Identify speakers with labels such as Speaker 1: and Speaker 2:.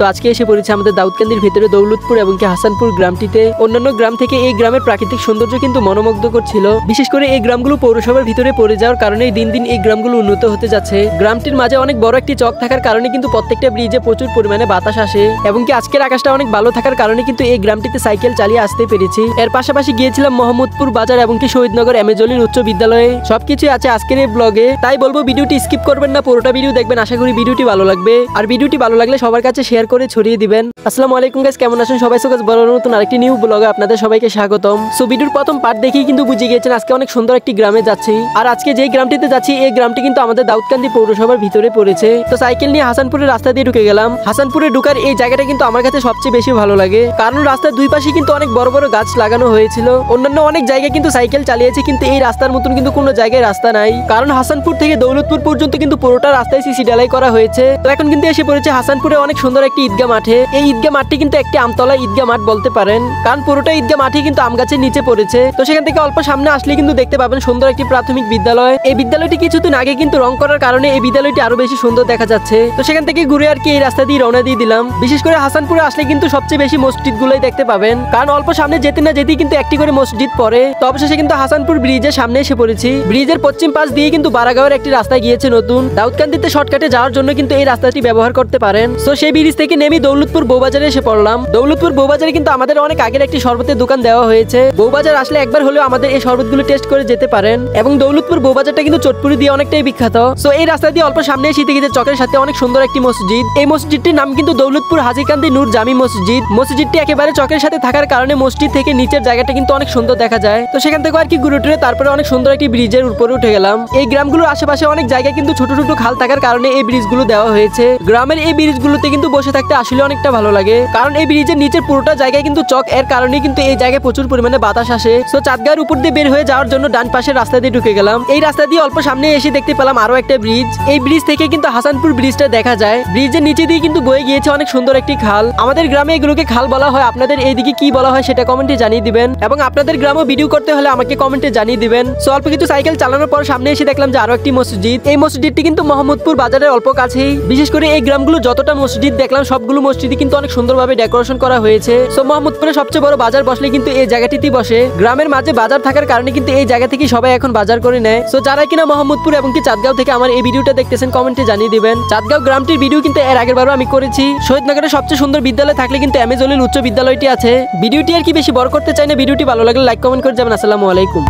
Speaker 1: তো আজকে এসে পড়েছে আমাদের দাউদকান্দির ভিতরে দৌলতপুর এবং কি হাসানপুর গ্রামটিতে। অন্যান্য গ্রাম থেকে এই গ্রামের প্রাকৃতিক সৌন্দর্য কিন্তু মনোমুগ্ধকর ছিল। বিশেষ করে এই গ্রামগুলো পৌরসভার ভিতরে পড়ে যাওয়ার কারণে দিন দিন এই গ্রামগুলো উন্নত হতে যাচ্ছে। গ্রামটির মাঝে অনেক বড় একটি চক থাকার কারণে কিন্তু প্রত্যেকটা ব্রিজে প্রচুর পরিমাণে বাতাস আসে এবং কি আজকের আকাশটা অনেক ভালো থাকার কারণে কিন্তু এই গ্রামটিতে সাইকেল চালিয়ে আসতে পেরেছি। এর পাশাপাশি গিয়েছিলাম মোহাম্মদপুর বাজার এবং কি শহীদনগর এমএজলির উচ্চ বিদ্যালয়ে। সবকিছু আছে আজকের এই ব্লগে, তাই বলবো ভিডিওটি স্কিপ করবেন না, পুরোটা ভিডিও দেখবেন। আশা করি ভিডিওটি ভালো লাগবে, আর ভিডিওটি ভালো লাগলে সবার কাছে শেয়ার করে ছড়িয়ে দিবেন। আসসালামু আলাইকুম গাইস, কেমন আছেন সবাই? সো গাইস বড় নতুন আরেকটি নিউ ব্লগে আপনাদের সবাইকে স্বাগতম। সো ভিডিওর প্রথম পার্ট দেখেই কিন্তু বুঝে গিয়েছেন আজকে অনেক সুন্দর একটি গ্রামে যাচ্ছি। আর আজকে যেই গ্রামটিতে যাচ্ছি এই গ্রামটি কিন্তু আমাদের দাউদকান্দি পৌরসভার ভিতরে পড়েছে। তো সাইকেল নিয়ে হাসানপুরের রাস্তা দিয়ে ঢুকে গেলাম। হাসানপুরে ঢুকার এই জায়গাটা কিন্তু আমার কাছে সবচেয়ে বেশি ভালো লাগে, কারণ রাস্তার দুই পাশে কিন্তু অনেক বড় বড় গাছ লাগানো হয়েছিল। অন্যান্য অনেক জায়গায় কিন্তু সাইকেল চালিয়েছে, কিন্তু এই রাস্তার মতন কিন্তু কোনো জায়গায় রাস্তা নাই, কারণ হাসানপুর থেকে দৌলতপুর পর্যন্ত কিন্তু পুরোটা রাস্তায় সিসি ঢালাই করা হয়েছে। তো এখন কিন্তু এসে পড়েছে হাসানপুরে অনেক সুন্দর একটি ঈদগাহ মাঠে। এই ঈদগাহ মাঠটি কিন্তু একটি আমতলা ঈদগাহ মাঠ বলতে পারেন, কারণ পুরোটা ঈদগাহ মাঠই কিন্তু আম গাছের নিচে পড়েছে। তো সেখান থেকে অল্প সামনে আসলে কিন্তু দেখতে পাবেন সুন্দর একটি প্রাথমিক বিদ্যালয়। এই বিদ্যালয়টি কিছুদিন আগে কিন্তু রং করার কারণে এই বিদ্যালয়টি আরো বেশি সুন্দর দেখা যাচ্ছে। তো সেখান থেকে ঘুরে আর কি এই রাস্তা দিয়ে রওনা দিয়ে দিলাম। বিশেষ করে হাসানপুরে আসলে কিন্তু সবচেয়ে বেশি মসজিদ গুলোই দেখতে পাবেন, কারণ অল্প সামনে যেতে না যেতেই কিন্তু একটি করে মসজিদ পড়ে। তো অবশেষে কিন্তু হাসানপুর ব্রিজের সামনে এসে পড়েছি। ব্রিজের পশ্চিম পাশ দিয়ে কিন্তু বারাগাঁওয়ের একটি রাস্তা গিয়েছে নতুন। দাউদকান্দিতে শর্টকাটে যাওয়ার জন্য কিন্তু এই রাস্তাটি ব্যবহার করতে পারেন। তো সেই ব্রিজ থেকে নেমে দৌলতপুর বউবাজারে এসে পড়লাম। দৌলতপুর বউবাজারে কিন্তু আমাদের অনেক আগের একটি শরবতের দোকান দেওয়া হয়েছে। বউবাজার আসলে একবার হলেও আমাদের এই শরবতগুলো টেস্ট করে যেতে পারেন। এবং দৌলতপুর বউবাজারটা কিন্তু চটপুরি দিয়ে অনেকটাই বিখ্যাত। তো এই রাস্তা দিয়ে অল্প সামনে এসে দেখি যে চকের সাথে অনেক সুন্দর একটি মসজিদ। এই মসজিদটির নাম কিন্তু দৌলতপুর হাজীকান্দি নূর জামি মসজিদ। মসজিদটি একেবারে চকের সাথে থাকার কারণে মসজিদ থেকে নিচের জায়গাটা কিন্তু অনেক সুন্দর দেখা যায়। তো সেখান থেকে আর কি ঘুরে টুরে তারপরে অনেক সুন্দর একটি ব্রিজের উপরে উঠে গেলাম। এই গ্রামগুলোর আশেপাশে অনেক জায়গায় কিন্তু ছোট ছোট খাল থাকার কারণে এই ব্রিজগুলো দেওয়া হয়েছে। গ্রামের এই ব্রিজগুলোতে কিন্তু বসে থাকতে আসলে অনেকটা ভালো লাগে, কারণ এই ব্রিজের নিচের পুরোটা জায়গায় কিন্তু চক, এর কারণে কিন্তু এই জায়গায় প্রচুর পরিমাণে বাতাস আসে। তো চাঁদগাঁওয়ের উপর দিয়ে বের হয়ে যাওয়ার জন্য ডান পাশের রাস্তা দিয়ে ঢুকে গেলাম। এই রাস্তা দিয়ে অল্প সামনে এসে দেখতে পেলাম আরো একটা ব্রিজ। এই ব্রিজ থেকে কিন্তু হাসানপুর ব্রিজটা দেখা যায়। ব্রিজের নিচে দিয়ে কিন্তু বয়ে গিয়েছে অনেক সুন্দর একটি খাল। আমাদের গ্রামে এগুলোকে খাল বলা হয়, আপনাদের এইদিকে কি বলা হয় সেটা কমেন্টে জানিয়ে দিবেন, এবং আপনাদের গ্রামও ভিডিও করতে হলে আমাকে কমেন্টে জানিয়ে দিবেন। সো অল্প কিছু সাইকেল চালানোর পর সামনে এসে দেখলাম যে আরো একটি মসজিদ। এই মসজিদটি কিন্তু মোহাম্মদপুর বাজারের অল্প কাছেই। বিশেষ করে এই গ্রামগুলো যতটা মসজিদ দেখলাম সবগুলো মসজিদই কিন্তু অনেক সুন্দরভাবে ডেকোরেশন করা হয়েছে। সো মোহাম্মদপুরে সবচেয়ে বড় বাজার বসলে কিন্তু এই জায়গাটিতেই বসে। গ্রামের মাঝে বাজার থাকার কারণে কিন্তু এই জায়গা থেকে সবাই এখন বাজার করে নেয়। সো যারা কিনা মোহাম্মদপুর এবং কি চাঁদগাঁও থেকে আমার এই ভিডিওটা দেখতেছেন কমেন্টে জানিয়ে দিবেন। চাঁদগাঁও গ্রামটির ভিডিও কিন্তু এর আগের বারও আমি করেছি। শহীদনগরের সবচেয়ে সুন্দর বিদ্যালয় থাকলে কিন্তু এমএজলিল উচ্চ বিদ্যালয়টি আছে। ভিডিওটি আর কি বেশি বড় করতে চাই না, ভিডিওটি ভালো লাগলে লাইক কমেন্ট করে যাবেন। আসসালামু আলাইকুম।